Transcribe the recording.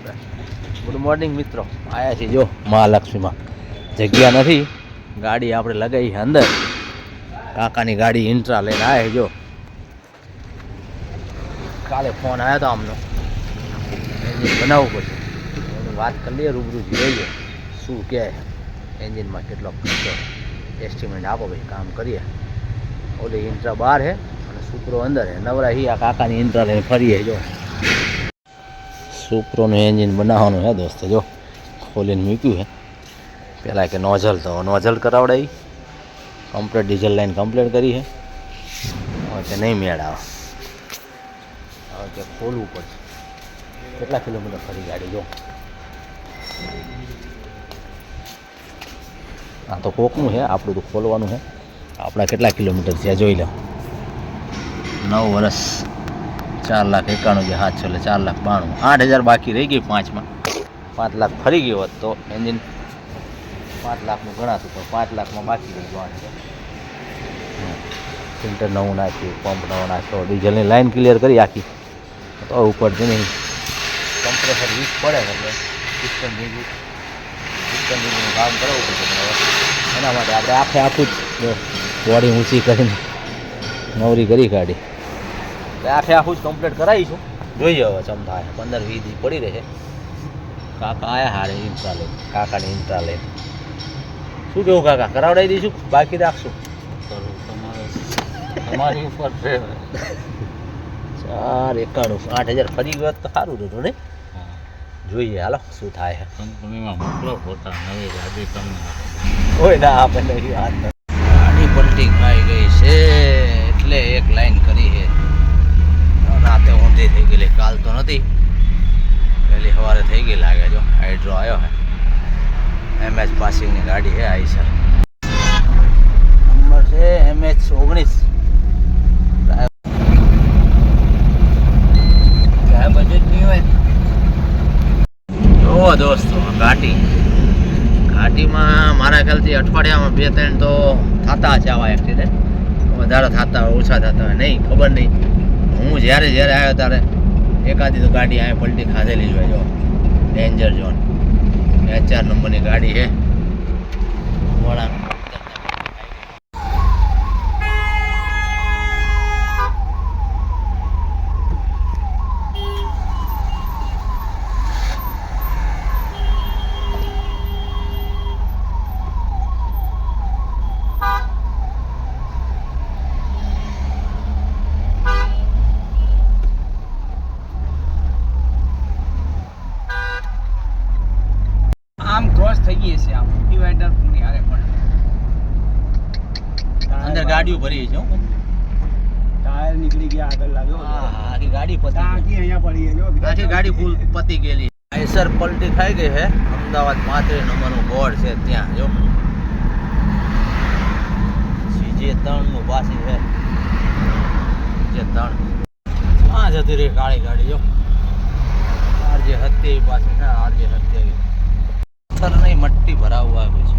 આપણે. Good morning મિત્રો, આવ્યા છીએ જો મહાલક્ષ્મીમાં. જગ્યા નથી, ગાડી આપણે લગાવી છે અંદર. કાકાની ગાડી ઇન્ટ્રા લઈને આવ્યા જો. કાલે ફોન આવ્યો હતો આમનો, એન્જિન બનાવવું પડશે. એની વાત કરી લઈએ, રૂબરૂ જોઈએ શું કહે એન્જિનમાં કેટલો ખર્ચો એસ્ટિમેટ આપો ભાઈ, કામ કરીએ. ઓલી ઇન્ટ્રા બહાર છે અને સુપરો અંદર છે. નવરા હી આ કાકાની ઇન્ટ્રા લઈને ફરીએ જો. સુપરોનું એન્જિન બનાવવાનું છે દોસ્તો, જો ખોલીને મૂક્યું છે. પહેલાં કે નોઝલ તો નોઝલ કરાવડાવી, કમ્પ્લીટ ડીઝલ લાઈન કમ્પ્લીટ કરી છે. હવે કે નહીં મેળ આવે, હવે કે ખોલવું પડશે. કેટલા કિલોમીટર ફરી ગાડી જો. આ તો કોકનું છે, આપણું તો ખોલવાનું છે. આપણા કેટલા કિલોમીટર છે જોઈ લો. 9 વર્ષ 4,91,700 એટલે 4,92,000. 8,000 બાકી રહી ગઈ 5માં. 5 લાખ ફરી ગયો હોત તો એન્જિન 5 લાખનું ગણાતું, પણ 5 લાખમાં બાકી રહી ગયું. ફિલ્ટર નવું નાખ્યું, પંપ નવો નાખ્યો, ડીઝલની લાઈન ક્લિયર કરી આખી. તો ઉપરથી નહીં કમ્પ્રેસર વીક પડે એટલે સિસ્ટમ ભેગું કામ કરાવવું પડશે. એના માટે આપણે આખું જ બોડી ઊંચી કરીને નવરી કરી કાઢી. આખું જ કમ્પ્લીટ કરાવીશું. જોઈએ હવે ચમતા 15-20 દી પડી રહે. કાકા આયા હારે ઇન્ટ્રા લઈને, કાકાની ઇન્ટ્રા લઈને. શું કેવું કાકા, કરાવડાવી દઈશું બાકી રાખશું? તમારી ઉપર 4,91,000 8,000 ફરી ગયો તો સારું હતું ને. જોઈએ હાલો શું થાય છે. કંપનીમાં મોકલો ફોટા, નવી ગાડી તમને કોઈ ના આપે નહીં. વાત ગાડી પલટી ખાઈ ગઈ છે એટલે એક લાઈન કરી છે. રાતે ઊંધી થઈ ગયેલી, કાલ તો નથી, પહેલી સવારે થઈ ગઈ લાગે. જો હાઇડ્રો આવ્યો છે, MS પાસિંગની ગાડી છે. આવી સર નંબર છે MH19. બજેટની હોય જોવો દોસ્તો. ઘાટીમાં મારા ખ્યાલથી અઠવાડિયામાં 2-3 તો થતા છે આવા એક્સિડન્ટ. વધારે થતા હોય, ઓછા થતા હોય, નહીં ખબર નહીં. હું જ્યારે આવ્યો ત્યારે એકાદી તો ગાડી અહીંયા પલટી ખાધેલી જ હોય. જો ડેન્જર ઝોન, HR નંબરની ગાડી છે. વળાંક આમ ક્રોસ થઈ ગઈ છે. આમ ડિવાઈડર પૂરી આરે પણ અંદર ગાડીઓ ભરી છે. ટાયર નીકળી ગયા આગળ લાગ્યો. આખી ગાડી પતી ટાંકી અહીંયા પડી છે જો. આખી ગાડી ફૂલ પતી ગયેલી. આઈસર પલટી ખાઈ ગઈ છે. અમદાવાદ 35 નંબરનું બોર્ડ છે ત્યાં જો. CJ3 નું પાછી છે. CJ3 આ જતી રહી કાળી ગાડી જો. RJ 70 પાછી ના RJ 70 પથ્થર નહીં મટ્ટી ભરાવવા આવ્યું છે.